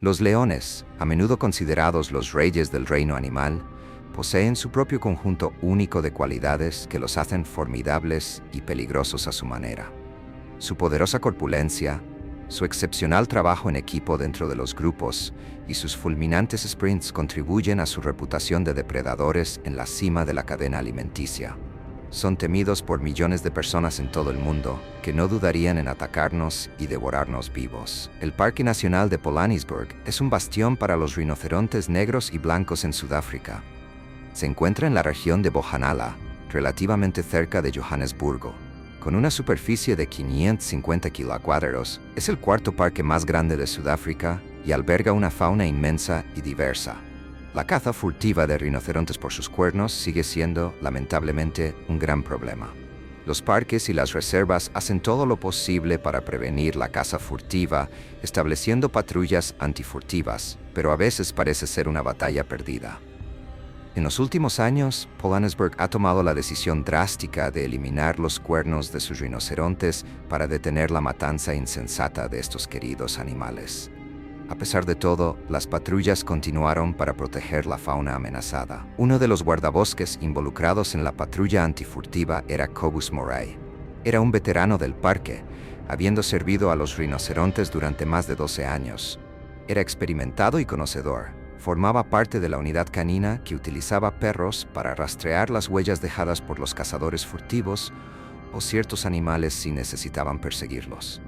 Los leones, a menudo considerados los reyes del reino animal, poseen su propio conjunto único de cualidades que los hacen formidables y peligrosos a su manera. Su poderosa corpulencia, su excepcional trabajo en equipo dentro de los grupos y sus fulminantes sprints contribuyen a su reputación de depredadores en la cima de la cadena alimenticia. Son temidos por millones de personas en todo el mundo que no dudarían en atacarnos y devorarnos vivos. El Parque Nacional de Pilanesberg es un bastión para los rinocerontes negros y blancos en Sudáfrica. Se encuentra en la región de Bojanala, relativamente cerca de Johannesburgo. Con una superficie de 550 kilómetros, es el cuarto parque más grande de Sudáfrica y alberga una fauna inmensa y diversa. La caza furtiva de rinocerontes por sus cuernos sigue siendo, lamentablemente, un gran problema. Los parques y las reservas hacen todo lo posible para prevenir la caza furtiva, estableciendo patrullas antifurtivas, pero a veces parece ser una batalla perdida. En los últimos años, Pilanesberg ha tomado la decisión drástica de eliminar los cuernos de sus rinocerontes para detener la matanza insensata de estos queridos animales. A pesar de todo, las patrullas continuaron para proteger la fauna amenazada. Uno de los guardabosques involucrados en la patrulla antifurtiva era Cobus Moray. Era un veterano del parque, habiendo servido a los rinocerontes durante más de 12 años. Era experimentado y conocedor. Formaba parte de la unidad canina que utilizaba perros para rastrear las huellas dejadas por los cazadores furtivos o ciertos animales si necesitaban perseguirlos.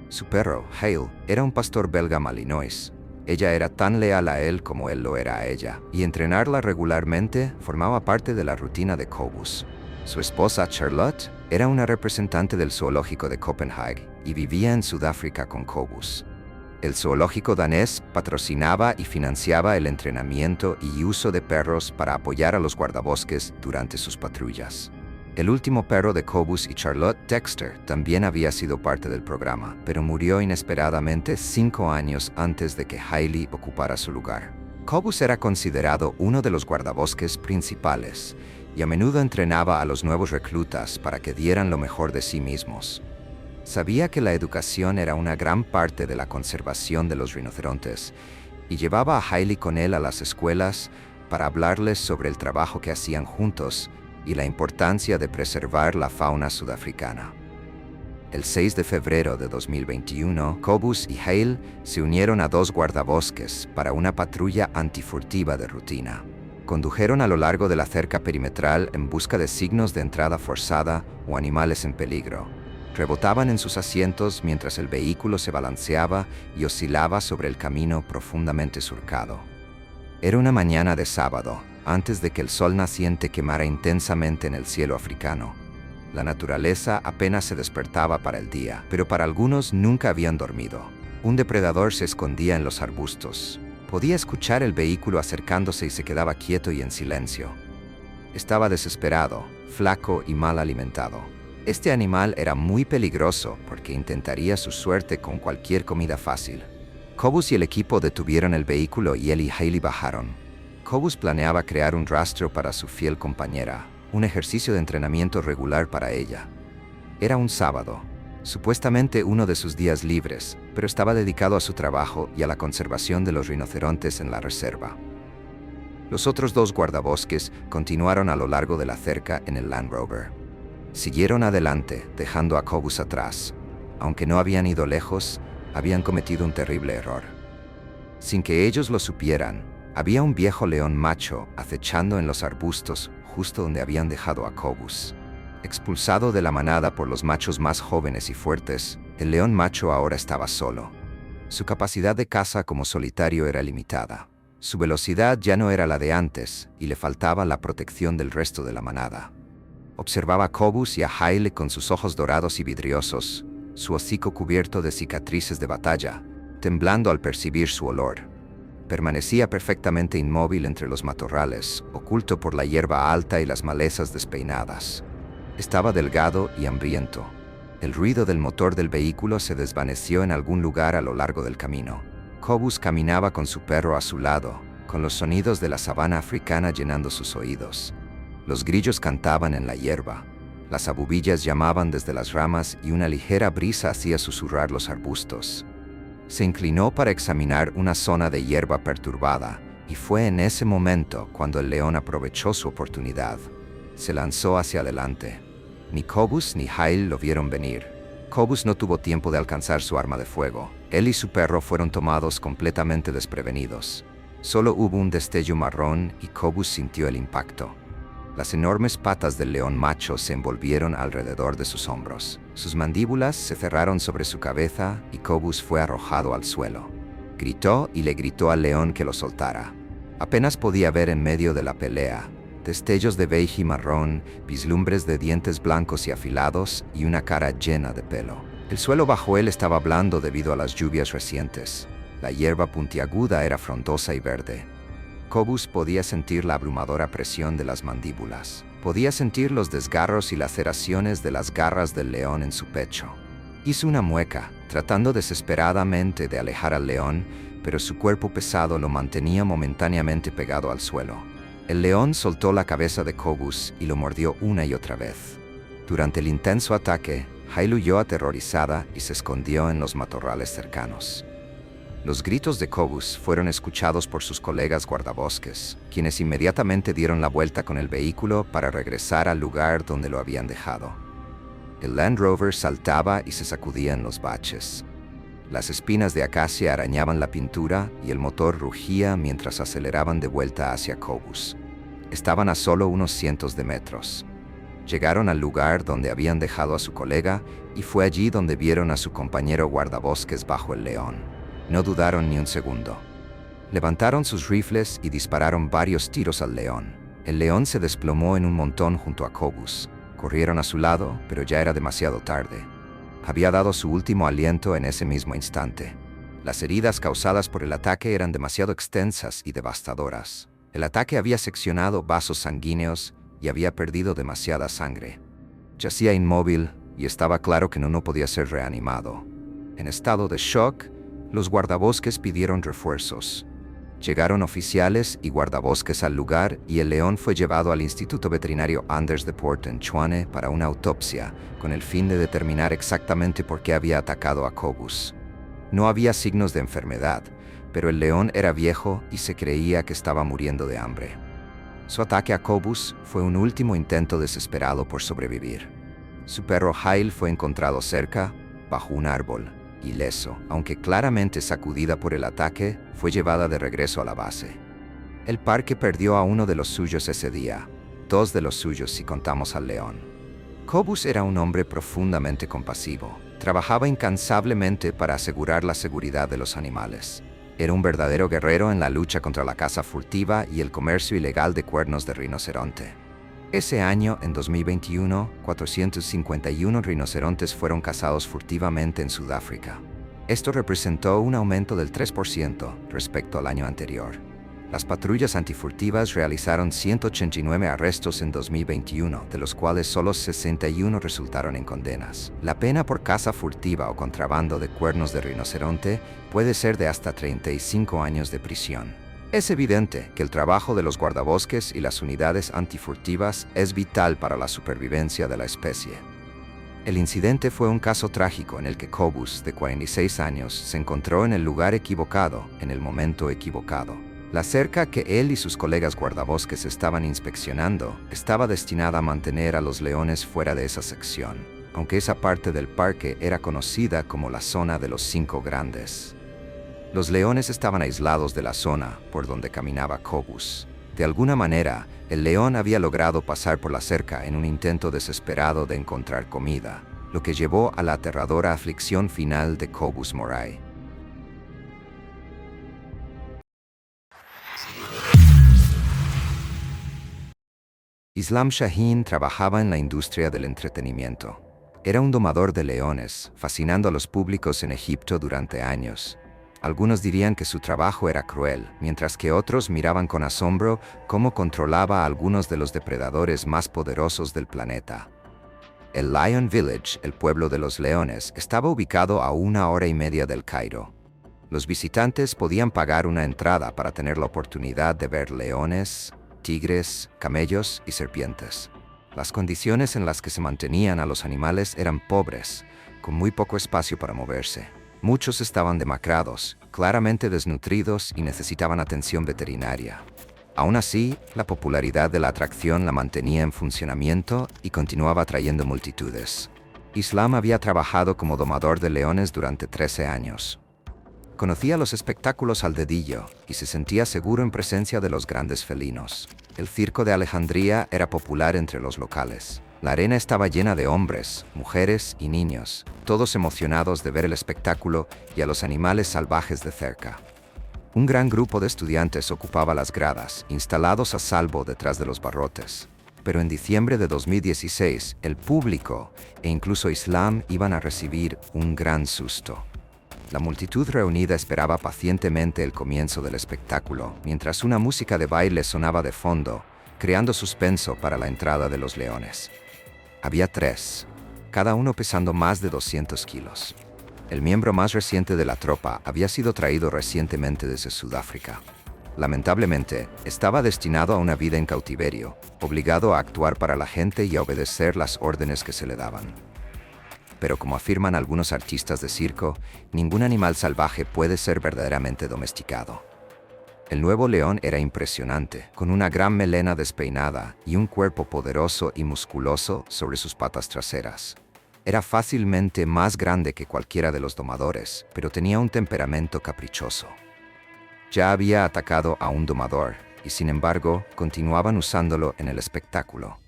Su perro, Hale, era un pastor belga malinois. Ella era tan leal a él como él lo era a ella, y entrenarla regularmente formaba parte de la rutina de Cobus. Su esposa, Charlotte, era una representante del zoológico de Copenhague y vivía en Sudáfrica con Cobus. El zoológico danés patrocinaba y financiaba el entrenamiento y uso de perros para apoyar a los guardabosques durante sus patrullas. El último perro de Cobus y Charlotte, Dexter, también había sido parte del programa, pero murió inesperadamente 5 años antes de que Hailey ocupara su lugar. Cobus era considerado uno de los guardabosques principales y a menudo entrenaba a los nuevos reclutas para que dieran lo mejor de sí mismos. Sabía que la educación era una gran parte de la conservación de los rinocerontes y llevaba a Hailey con él a las escuelas para hablarles sobre el trabajo que hacían juntos y la importancia de preservar la fauna sudafricana. El 6 de febrero de 2021, Cobus y Hale se unieron a 2 guardabosques para una patrulla antifurtiva de rutina. Condujeron a lo largo de la cerca perimetral en busca de signos de entrada forzada o animales en peligro. Rebotaban en sus asientos mientras el vehículo se balanceaba y oscilaba sobre el camino profundamente surcado. Era una mañana de sábado, antes de que el sol naciente quemara intensamente en el cielo africano. La naturaleza apenas se despertaba para el día, pero para algunos nunca habían dormido. Un depredador se escondía en los arbustos. Podía escuchar el vehículo acercándose y se quedaba quieto y en silencio. Estaba desesperado, flaco y mal alimentado. Este animal era muy peligroso porque intentaría su suerte con cualquier comida fácil. Cobus y el equipo detuvieron el vehículo y él y Hailey bajaron. Cobus planeaba crear un rastro para su fiel compañera, un ejercicio de entrenamiento regular para ella. Era un sábado, supuestamente uno de sus días libres, pero estaba dedicado a su trabajo y a la conservación de los rinocerontes en la reserva. Los otros 2 guardabosques continuaron a lo largo de la cerca en el Land Rover. Siguieron adelante, dejando a Cobus atrás. Aunque no habían ido lejos, habían cometido un terrible error. Sin que ellos lo supieran, había un viejo león macho acechando en los arbustos justo donde habían dejado a Cobus. Expulsado de la manada por los machos más jóvenes y fuertes, el león macho ahora estaba solo. Su capacidad de caza como solitario era limitada. Su velocidad ya no era la de antes y le faltaba la protección del resto de la manada. Observaba a Cobus y a Hailey con sus ojos dorados y vidriosos, su hocico cubierto de cicatrices de batalla, temblando al percibir su olor. Permanecía perfectamente inmóvil entre los matorrales, oculto por la hierba alta y las malezas despeinadas. Estaba delgado y hambriento. El ruido del motor del vehículo se desvaneció en algún lugar a lo largo del camino. Cobus caminaba con su perro a su lado, con los sonidos de la sabana africana llenando sus oídos. Los grillos cantaban en la hierba. Las abubillas llamaban desde las ramas y una ligera brisa hacía susurrar los arbustos. Se inclinó para examinar una zona de hierba perturbada, y fue en ese momento cuando el león aprovechó su oportunidad. Se lanzó hacia adelante. Ni Cobus ni Hyle lo vieron venir. Cobus no tuvo tiempo de alcanzar su arma de fuego. Él y su perro fueron tomados completamente desprevenidos. Solo hubo un destello marrón y Cobus sintió el impacto. Las enormes patas del león macho se envolvieron alrededor de sus hombros. Sus mandíbulas se cerraron sobre su cabeza y Cobus fue arrojado al suelo. Gritó y le gritó al león que lo soltara. Apenas podía ver en medio de la pelea destellos de beige y marrón, vislumbres de dientes blancos y afilados y una cara llena de pelo. El suelo bajo él estaba blando debido a las lluvias recientes. La hierba puntiaguda era frondosa y verde. Cobus podía sentir la abrumadora presión de las mandíbulas. Podía sentir los desgarros y laceraciones de las garras del león en su pecho. Hizo una mueca, tratando desesperadamente de alejar al león, pero su cuerpo pesado lo mantenía momentáneamente pegado al suelo. El león soltó la cabeza de Cobus y lo mordió una y otra vez. Durante el intenso ataque, Hyle huyó aterrorizada y se escondió en los matorrales cercanos. Los gritos de Cobus fueron escuchados por sus colegas guardabosques, quienes inmediatamente dieron la vuelta con el vehículo para regresar al lugar donde lo habían dejado. El Land Rover saltaba y se sacudía en los baches. Las espinas de acacia arañaban la pintura y el motor rugía mientras aceleraban de vuelta hacia Cobus. Estaban a solo unos cientos de metros. Llegaron al lugar donde habían dejado a su colega y fue allí donde vieron a su compañero guardabosques bajo el león. No dudaron ni un segundo. Levantaron sus rifles y dispararon varios tiros al león. El león se desplomó en un montón junto a Cobus. Corrieron a su lado, pero ya era demasiado tarde. Había dado su último aliento en ese mismo instante. Las heridas causadas por el ataque eran demasiado extensas y devastadoras. El ataque había seccionado vasos sanguíneos y había perdido demasiada sangre. Yacía inmóvil y estaba claro que no podía ser reanimado. En estado de shock, los guardabosques pidieron refuerzos. Llegaron oficiales y guardabosques al lugar y el león fue llevado al Instituto Veterinario Anders de Poort en Tshwane para una autopsia, con el fin de determinar exactamente por qué había atacado a Cobus. No había signos de enfermedad, pero el león era viejo y se creía que estaba muriendo de hambre. Su ataque a Cobus fue un último intento desesperado por sobrevivir. Su perro Hyle fue encontrado cerca, bajo un árbol, ileso, aunque claramente sacudida por el ataque, fue llevada de regreso a la base. El parque perdió a uno de los suyos ese día, dos de los suyos si contamos al león. Cobus era un hombre profundamente compasivo. Trabajaba incansablemente para asegurar la seguridad de los animales. Era un verdadero guerrero en la lucha contra la caza furtiva y el comercio ilegal de cuernos de rinoceronte. Ese año, en 2021, 451 rinocerontes fueron cazados furtivamente en Sudáfrica. Esto representó un aumento del 3% respecto al año anterior. Las patrullas antifurtivas realizaron 189 arrestos en 2021, de los cuales solo 61 resultaron en condenas. La pena por caza furtiva o contrabando de cuernos de rinoceronte puede ser de hasta 35 años de prisión. Es evidente que el trabajo de los guardabosques y las unidades antifurtivas es vital para la supervivencia de la especie. El incidente fue un caso trágico en el que Cobus, de 46 años, se encontró en el lugar equivocado, en el momento equivocado. La cerca que él y sus colegas guardabosques estaban inspeccionando estaba destinada a mantener a los leones fuera de esa sección, aunque esa parte del parque era conocida como la zona de los 5 grandes. Los leones estaban aislados de la zona por donde caminaba Cobus. De alguna manera, el león había logrado pasar por la cerca en un intento desesperado de encontrar comida, lo que llevó a la aterradora aflicción final de Cobus Moray. Islam Shaheen trabajaba en la industria del entretenimiento. Era un domador de leones, fascinando a los públicos en Egipto durante años. Algunos dirían que su trabajo era cruel, mientras que otros miraban con asombro cómo controlaba a algunos de los depredadores más poderosos del planeta. El Lion Village, el pueblo de los leones, estaba ubicado a 1 hora y media del Cairo. Los visitantes podían pagar una entrada para tener la oportunidad de ver leones, tigres, camellos y serpientes. Las condiciones en las que se mantenían a los animales eran pobres, con muy poco espacio para moverse. Muchos estaban demacrados, claramente desnutridos y necesitaban atención veterinaria. Aún así, la popularidad de la atracción la mantenía en funcionamiento y continuaba atrayendo multitudes. Islam había trabajado como domador de leones durante 13 años. Conocía los espectáculos al dedillo y se sentía seguro en presencia de los grandes felinos. El circo de Alejandría era popular entre los locales. La arena estaba llena de hombres, mujeres y niños, todos emocionados de ver el espectáculo y a los animales salvajes de cerca. Un gran grupo de estudiantes ocupaba las gradas, instalados a salvo detrás de los barrotes. Pero en diciembre de 2016, el público e incluso Islam iban a recibir un gran susto. La multitud reunida esperaba pacientemente el comienzo del espectáculo, mientras una música de baile sonaba de fondo, creando suspenso para la entrada de los leones. Había 3, cada uno pesando más de 200 kilos. El miembro más reciente de la tropa había sido traído recientemente desde Sudáfrica. Lamentablemente, estaba destinado a una vida en cautiverio, obligado a actuar para la gente y a obedecer las órdenes que se le daban. Pero como afirman algunos artistas de circo, ningún animal salvaje puede ser verdaderamente domesticado. El nuevo león era impresionante, con una gran melena despeinada y un cuerpo poderoso y musculoso sobre sus patas traseras. Era fácilmente más grande que cualquiera de los domadores, pero tenía un temperamento caprichoso. Ya había atacado a un domador, y sin embargo, continuaban usándolo en el espectáculo.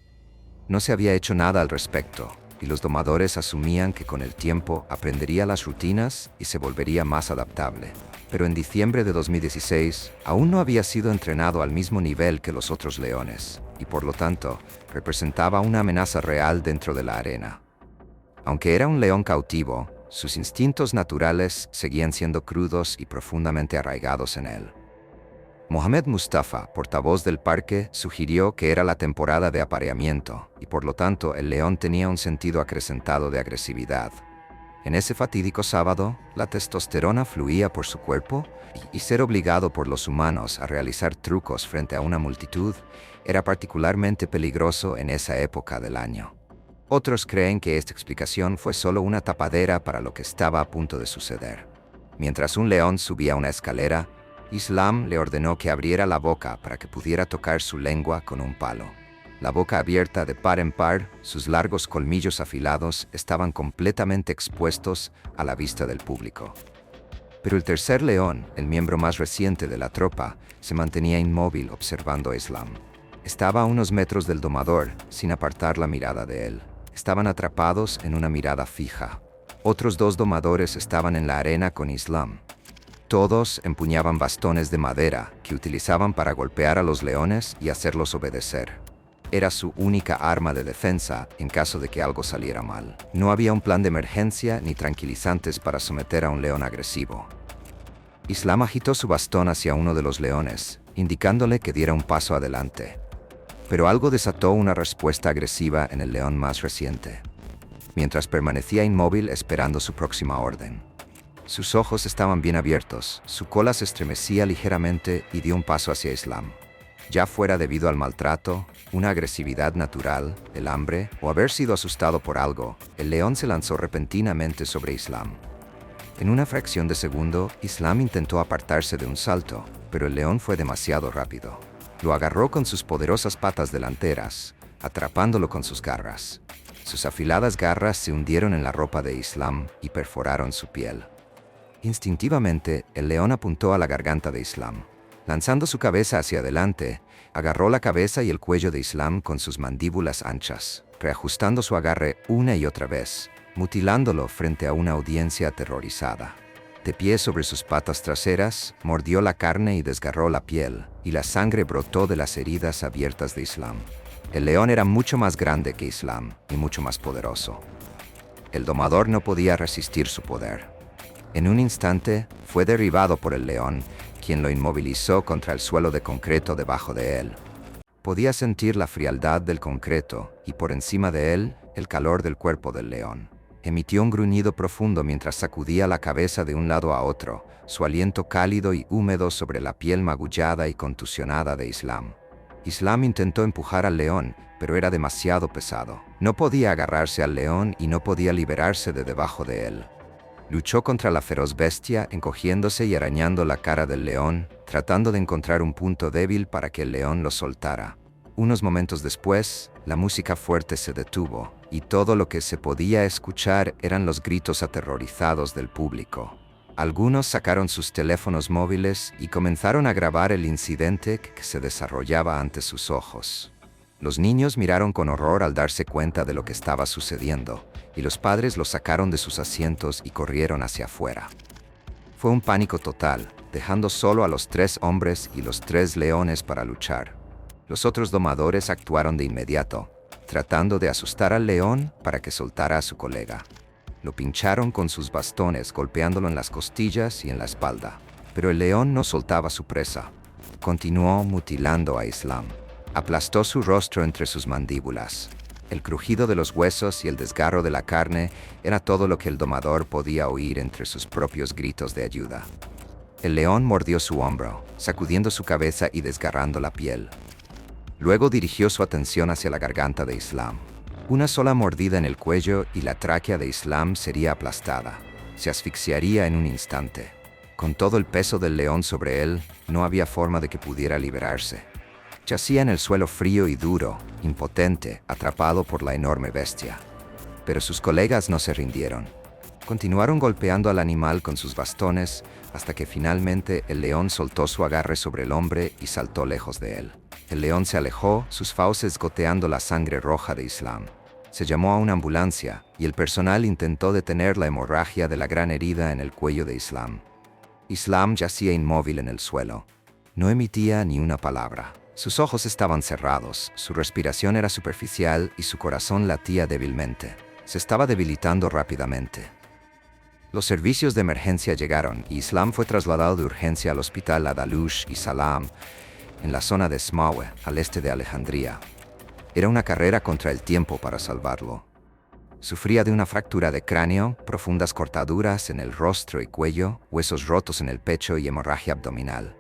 No se había hecho nada al respecto, y los domadores asumían que con el tiempo aprendería las rutinas y se volvería más adaptable. Pero en diciembre de 2016, aún no había sido entrenado al mismo nivel que los otros leones, y por lo tanto, representaba una amenaza real dentro de la arena. Aunque era un león cautivo, sus instintos naturales seguían siendo crudos y profundamente arraigados en él. Mohamed Mustafa, portavoz del parque, sugirió que era la temporada de apareamiento y por lo tanto el león tenía un sentido acrecentado de agresividad. En ese fatídico sábado, la testosterona fluía por su cuerpo y ser obligado por los humanos a realizar trucos frente a una multitud era particularmente peligroso en esa época del año. Otros creen que esta explicación fue solo una tapadera para lo que estaba a punto de suceder. Mientras un león subía una escalera, Islam le ordenó que abriera la boca para que pudiera tocar su lengua con un palo. La boca abierta de par en par, sus largos colmillos afilados estaban completamente expuestos a la vista del público. Pero el tercer león, el miembro más reciente de la tropa, se mantenía inmóvil observando a Islam. Estaba a unos metros del domador, sin apartar la mirada de él. Estaban atrapados en una mirada fija. Otros 2 domadores estaban en la arena con Islam. Todos empuñaban bastones de madera que utilizaban para golpear a los leones y hacerlos obedecer. Era su única arma de defensa en caso de que algo saliera mal. No había un plan de emergencia ni tranquilizantes para someter a un león agresivo. Islam agitó su bastón hacia uno de los leones, indicándole que diera un paso adelante. Pero algo desató una respuesta agresiva en el león más reciente, mientras permanecía inmóvil esperando su próxima orden. Sus ojos estaban bien abiertos, su cola se estremecía ligeramente y dio un paso hacia Islam. Ya fuera debido al maltrato, una agresividad natural, el hambre o haber sido asustado por algo, el león se lanzó repentinamente sobre Islam. En una fracción de segundo, Islam intentó apartarse de un salto, pero el león fue demasiado rápido. Lo agarró con sus poderosas patas delanteras, atrapándolo con sus garras. Sus afiladas garras se hundieron en la ropa de Islam y perforaron su piel. Instintivamente, el león apuntó a la garganta de Islam. Lanzando su cabeza hacia adelante, agarró la cabeza y el cuello de Islam con sus mandíbulas anchas, reajustando su agarre una y otra vez, mutilándolo frente a una audiencia aterrorizada. De pie sobre sus patas traseras, mordió la carne y desgarró la piel, y la sangre brotó de las heridas abiertas de Islam. El león era mucho más grande que Islam y mucho más poderoso. El domador no podía resistir su poder. En un instante, fue derribado por el león, quien lo inmovilizó contra el suelo de concreto debajo de él. Podía sentir la frialdad del concreto y por encima de él, el calor del cuerpo del león. Emitió un gruñido profundo mientras sacudía la cabeza de un lado a otro, su aliento cálido y húmedo sobre la piel magullada y contusionada de Islam. Islam intentó empujar al león, pero era demasiado pesado. No podía agarrarse al león y no podía liberarse de debajo de él. Luchó contra la feroz bestia, encogiéndose y arañando la cara del león, tratando de encontrar un punto débil para que el león lo soltara. Unos momentos después, la música fuerte se detuvo, y todo lo que se podía escuchar eran los gritos aterrorizados del público. Algunos sacaron sus teléfonos móviles y comenzaron a grabar el incidente que se desarrollaba ante sus ojos. Los niños miraron con horror al darse cuenta de lo que estaba sucediendo, y los padres los sacaron de sus asientos y corrieron hacia afuera. Fue un pánico total, dejando solo a los 3 hombres y los 3 leones para luchar. Los otros domadores actuaron de inmediato, tratando de asustar al león para que soltara a su colega. Lo pincharon con sus bastones, golpeándolo en las costillas y en la espalda. Pero el león no soltaba su presa. Continuó mutilando a Islam. Aplastó su rostro entre sus mandíbulas. El crujido de los huesos y el desgarro de la carne era todo lo que el domador podía oír entre sus propios gritos de ayuda. El león mordió su hombro, sacudiendo su cabeza y desgarrando la piel. Luego dirigió su atención hacia la garganta de Islam. Una sola mordida en el cuello y la tráquea de Islam sería aplastada. Se asfixiaría en un instante. Con todo el peso del león sobre él, no había forma de que pudiera liberarse. Yacía en el suelo frío y duro, impotente, atrapado por la enorme bestia. Pero sus colegas no se rindieron. Continuaron golpeando al animal con sus bastones hasta que finalmente el león soltó su agarre sobre el hombre y saltó lejos de él. El león se alejó, sus fauces goteando la sangre roja de Islam. Se llamó a una ambulancia y el personal intentó detener la hemorragia de la gran herida en el cuello de Islam. Islam yacía inmóvil en el suelo. No emitía ni una palabra. Sus ojos estaban cerrados, su respiración era superficial y su corazón latía débilmente. Se estaba debilitando rápidamente. Los servicios de emergencia llegaron y Islam fue trasladado de urgencia al hospital Adalush y Salam, en la zona de Smawe, al este de Alejandría. Era una carrera contra el tiempo para salvarlo. Sufría de una fractura de cráneo, profundas cortaduras en el rostro y cuello, huesos rotos en el pecho y hemorragia abdominal.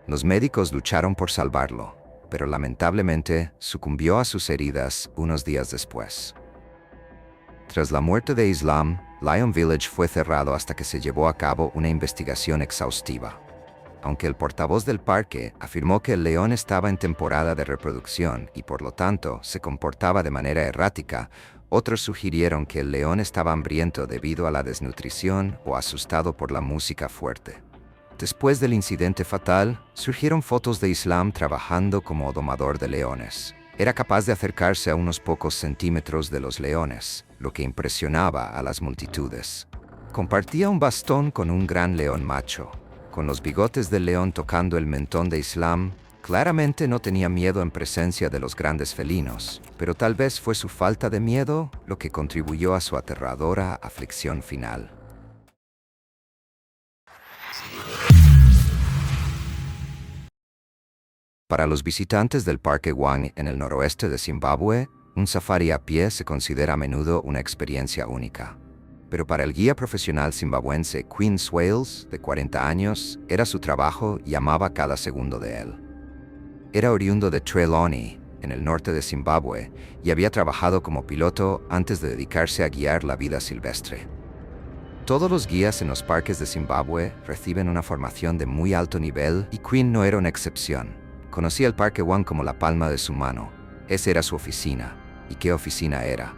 Los médicos lucharon por salvarlo, pero lamentablemente sucumbió a sus heridas unos días después. Tras la muerte de Islam, Lion Village fue cerrado hasta que se llevó a cabo una investigación exhaustiva. Aunque el portavoz del parque afirmó que el león estaba en temporada de reproducción y por lo tanto se comportaba de manera errática, otros sugirieron que el león estaba hambriento debido a la desnutrición o asustado por la música fuerte. Después del incidente fatal, surgieron fotos de Islam trabajando como domador de leones. Era capaz de acercarse a unos pocos centímetros de los leones, lo que impresionaba a las multitudes. Compartía un bastón con un gran león macho. Con los bigotes del león tocando el mentón de Islam, claramente no tenía miedo en presencia de los grandes felinos, pero tal vez fue su falta de miedo lo que contribuyó a su aterradora aflicción final. Para los visitantes del Parque Wang en el noroeste de Zimbabue, un safari a pie se considera a menudo una experiencia única. Pero para el guía profesional zimbabuense Quinn Swales, de 40 años, era su trabajo y amaba cada segundo de él. Era oriundo de Trelawney, en el norte de Zimbabue, y había trabajado como piloto antes de dedicarse a guiar la vida silvestre. Todos los guías en los parques de Zimbabue reciben una formación de muy alto nivel y Quinn no era una excepción. Conocía el Parque Wang como la palma de su mano. Esa era su oficina. ¿Y qué oficina era?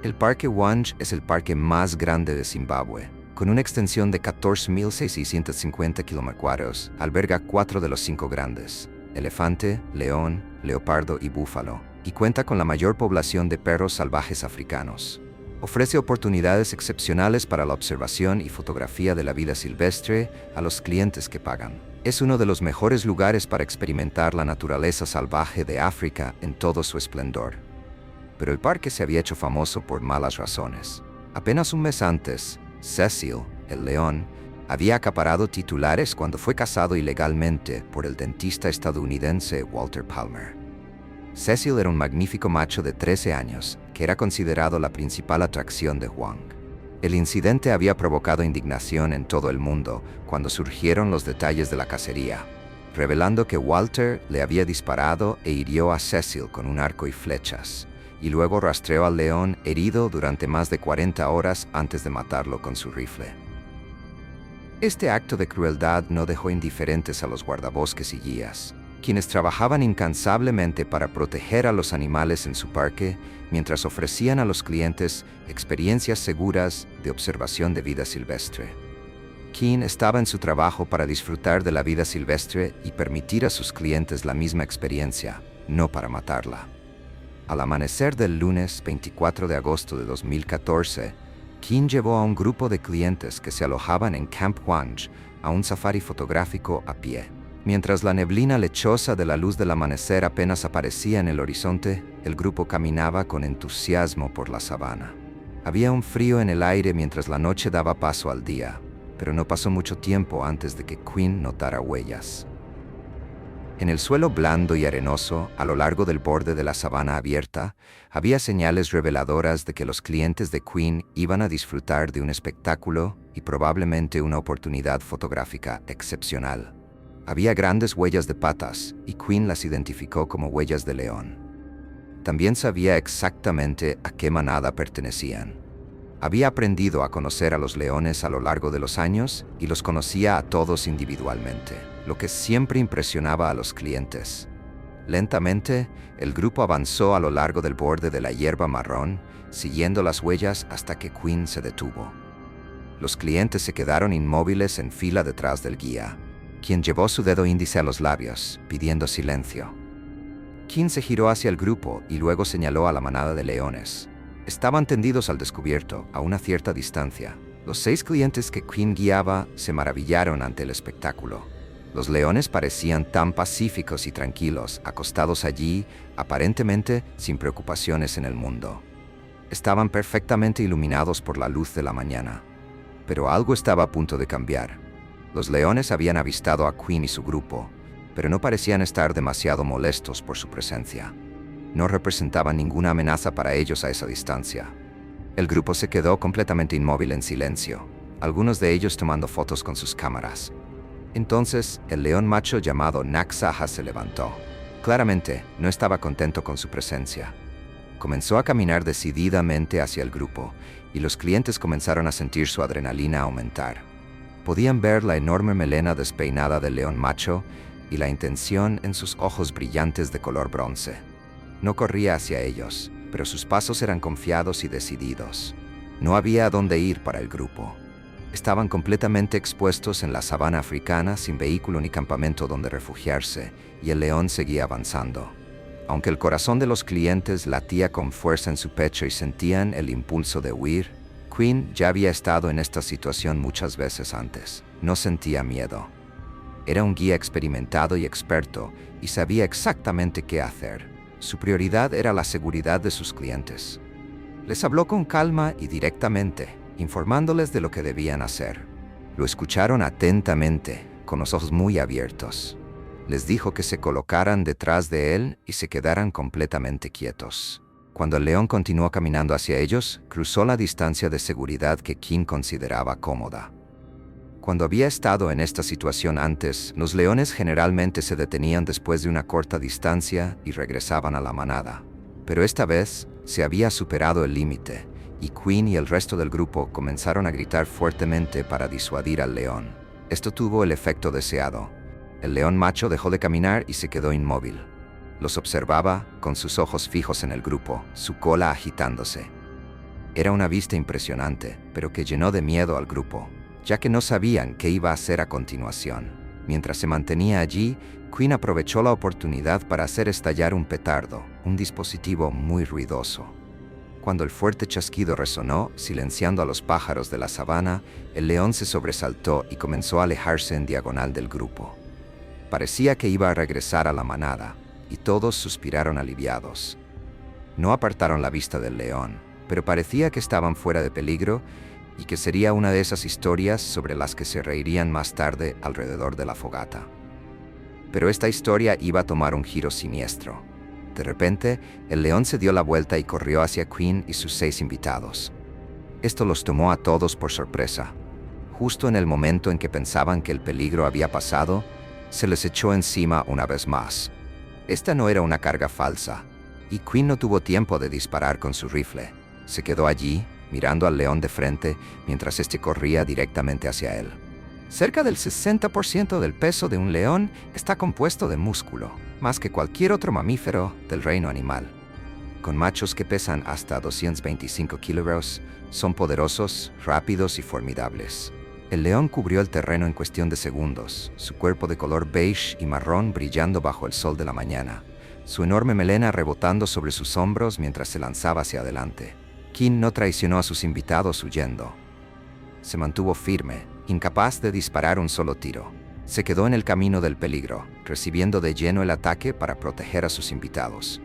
El Parque Wang es el parque más grande de Zimbabue. Con una extensión de 14.650 kilómetros, alberga 4 de los 5 grandes: elefante, león, leopardo y búfalo, y cuenta con la mayor población de perros salvajes africanos. Ofrece oportunidades excepcionales para la observación y fotografía de la vida silvestre a los clientes que pagan. Es uno de los mejores lugares para experimentar la naturaleza salvaje de África en todo su esplendor. Pero el parque se había hecho famoso por malas razones. Apenas un mes antes, Cecil, el león, había acaparado titulares cuando fue cazado ilegalmente por el dentista estadounidense Walter Palmer. Cecil era un magnífico macho de 13 años, que era considerado la principal atracción de Wang. El incidente había provocado indignación en todo el mundo cuando surgieron los detalles de la cacería, revelando que Walter le había disparado e hirió a Cecil con un arco y flechas, y luego rastreó al león herido durante más de 40 horas antes de matarlo con su rifle. Este acto de crueldad no dejó indiferentes a los guardabosques y guías, quienes trabajaban incansablemente para proteger a los animales en su parque, mientras ofrecían a los clientes experiencias seguras de observación de vida silvestre. Keane estaba en su trabajo para disfrutar de la vida silvestre y permitir a sus clientes la misma experiencia, no para matarla. Al amanecer del lunes 24 de agosto de 2014, Keane llevó a un grupo de clientes que se alojaban en Camp Wange a un safari fotográfico a pie. Mientras la neblina lechosa de la luz del amanecer apenas aparecía en el horizonte, el grupo caminaba con entusiasmo por la sabana. Había un frío en el aire mientras la noche daba paso al día, pero no pasó mucho tiempo antes de que Quinn notara huellas. En el suelo blando y arenoso, a lo largo del borde de la sabana abierta, había señales reveladoras de que los clientes de Quinn iban a disfrutar de un espectáculo y probablemente una oportunidad fotográfica excepcional. Había grandes huellas de patas, y Quinn las identificó como huellas de león. También sabía exactamente a qué manada pertenecían. Había aprendido a conocer a los leones a lo largo de los años y los conocía a todos individualmente, lo que siempre impresionaba a los clientes. Lentamente, el grupo avanzó a lo largo del borde de la hierba marrón, siguiendo las huellas hasta que Quinn se detuvo. Los clientes se quedaron inmóviles en fila detrás del guía, quien llevó su dedo índice a los labios, pidiendo silencio. Quinn se giró hacia el grupo y luego señaló a la manada de leones. Estaban tendidos al descubierto, a una cierta distancia. Los 6 clientes que Quinn guiaba se maravillaron ante el espectáculo. Los leones parecían tan pacíficos y tranquilos, acostados allí, aparentemente sin preocupaciones en el mundo. Estaban perfectamente iluminados por la luz de la mañana. Pero algo estaba a punto de cambiar. Los leones habían avistado a Quinn y su grupo, pero no parecían estar demasiado molestos por su presencia. No representaban ninguna amenaza para ellos a esa distancia. El grupo se quedó completamente inmóvil en silencio, algunos de ellos tomando fotos con sus cámaras. Entonces, el león macho llamado Naksaha se levantó. Claramente, no estaba contento con su presencia. Comenzó a caminar decididamente hacia el grupo, y los clientes comenzaron a sentir su adrenalina aumentar. Podían ver la enorme melena despeinada del león macho y la intención en sus ojos brillantes de color bronce. No corría hacia ellos, pero sus pasos eran confiados y decididos. No había a dónde ir para el grupo. Estaban completamente expuestos en la sabana africana sin vehículo ni campamento donde refugiarse, y el león seguía avanzando. Aunque el corazón de los clientes latía con fuerza en su pecho y sentían el impulso de huir, Quinn ya había estado en esta situación muchas veces antes. No sentía miedo. Era un guía experimentado y experto, y sabía exactamente qué hacer. Su prioridad era la seguridad de sus clientes. Les habló con calma y directamente, informándoles de lo que debían hacer. Lo escucharon atentamente, con los ojos muy abiertos. Les dijo que se colocaran detrás de él y se quedaran completamente quietos. Cuando el león continuó caminando hacia ellos, cruzó la distancia de seguridad que Quinn consideraba cómoda. Cuando había estado en esta situación antes, los leones generalmente se detenían después de una corta distancia y regresaban a la manada. Pero esta vez se había superado el límite, y Quinn y el resto del grupo comenzaron a gritar fuertemente para disuadir al león. Esto tuvo el efecto deseado. El león macho dejó de caminar y se quedó inmóvil. Los observaba con sus ojos fijos en el grupo, su cola agitándose. Era una vista impresionante, pero que llenó de miedo al grupo, ya que no sabían qué iba a hacer a continuación. Mientras se mantenía allí, Quinn aprovechó la oportunidad para hacer estallar un petardo, un dispositivo muy ruidoso. Cuando el fuerte chasquido resonó, silenciando a los pájaros de la sabana, el león se sobresaltó y comenzó a alejarse en diagonal del grupo. Parecía que iba a regresar a la manada, y todos suspiraron aliviados. No apartaron la vista del león, pero parecía que estaban fuera de peligro y que sería una de esas historias sobre las que se reirían más tarde alrededor de la fogata. Pero esta historia iba a tomar un giro siniestro. De repente, el león se dio la vuelta y corrió hacia Quinn y sus 6 invitados. Esto los tomó a todos por sorpresa. Justo en el momento en que pensaban que el peligro había pasado, se les echó encima una vez más. Esta no era una carga falsa, y Quinn no tuvo tiempo de disparar con su rifle. Se quedó allí, mirando al león de frente, mientras este corría directamente hacia él. Cerca del 60% del peso de un león está compuesto de músculo, más que cualquier otro mamífero del reino animal. Con machos que pesan hasta 225 kilogramos, son poderosos, rápidos y formidables. El león cubrió el terreno en cuestión de segundos, su cuerpo de color beige y marrón brillando bajo el sol de la mañana, su enorme melena rebotando sobre sus hombros mientras se lanzaba hacia adelante. Quinn no traicionó a sus invitados huyendo. Se mantuvo firme, incapaz de disparar un solo tiro. Se quedó en el camino del peligro, recibiendo de lleno el ataque para proteger a sus invitados.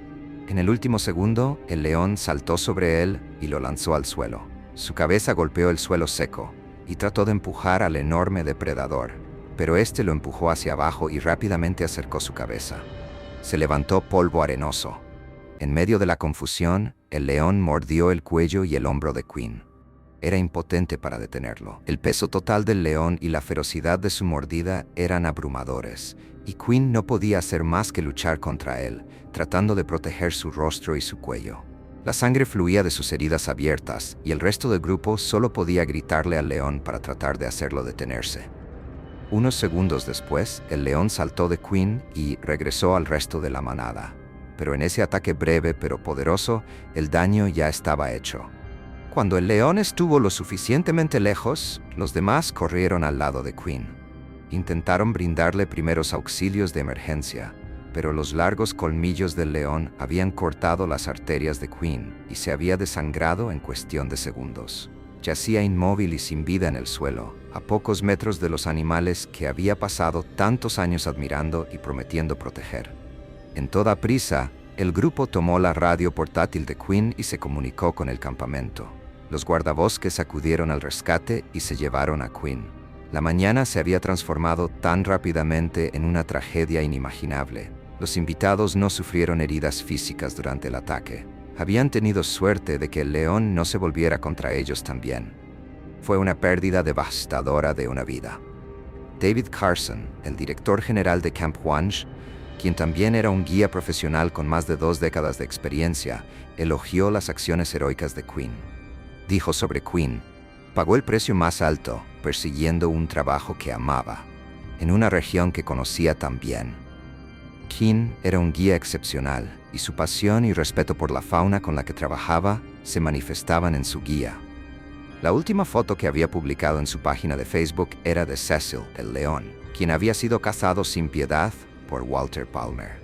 En el último segundo, el león saltó sobre él y lo lanzó al suelo. Su cabeza golpeó el suelo seco y trató de empujar al enorme depredador, pero este lo empujó hacia abajo y rápidamente acercó su cabeza. Se levantó polvo arenoso. En medio de la confusión, el león mordió el cuello y el hombro de Quinn. Era impotente para detenerlo. El peso total del león y la ferocidad de su mordida eran abrumadores, y Quinn no podía hacer más que luchar contra él, tratando de proteger su rostro y su cuello. La sangre fluía de sus heridas abiertas, y el resto del grupo solo podía gritarle al león para tratar de hacerlo detenerse. Unos segundos después, el león saltó de Quinn y regresó al resto de la manada. Pero en ese ataque breve pero poderoso, el daño ya estaba hecho. Cuando el león estuvo lo suficientemente lejos, los demás corrieron al lado de Quinn. Intentaron brindarle primeros auxilios de emergencia, pero los largos colmillos del león habían cortado las arterias de Quinn y se había desangrado en cuestión de segundos. Yacía inmóvil y sin vida en el suelo, a pocos metros de los animales que había pasado tantos años admirando y prometiendo proteger. En toda prisa, el grupo tomó la radio portátil de Quinn y se comunicó con el campamento. Los guardabosques acudieron al rescate y se llevaron a Quinn. La mañana se había transformado tan rápidamente en una tragedia inimaginable. Los invitados no sufrieron heridas físicas durante el ataque. Habían tenido suerte de que el león no se volviera contra ellos también. Fue una pérdida devastadora de una vida. David Carson, el director general de Camp Wange, quien también era un guía profesional con más de 2 décadas de experiencia, elogió las acciones heroicas de Quinn. Dijo sobre Quinn: pagó el precio más alto persiguiendo un trabajo que amaba, en una región que conocía tan bien. Quinn era un guía excepcional, y su pasión y respeto por la fauna con la que trabajaba se manifestaban en su guía. La última foto que había publicado en su página de Facebook era de Cecil, el león, quien había sido cazado sin piedad por Walter Palmer.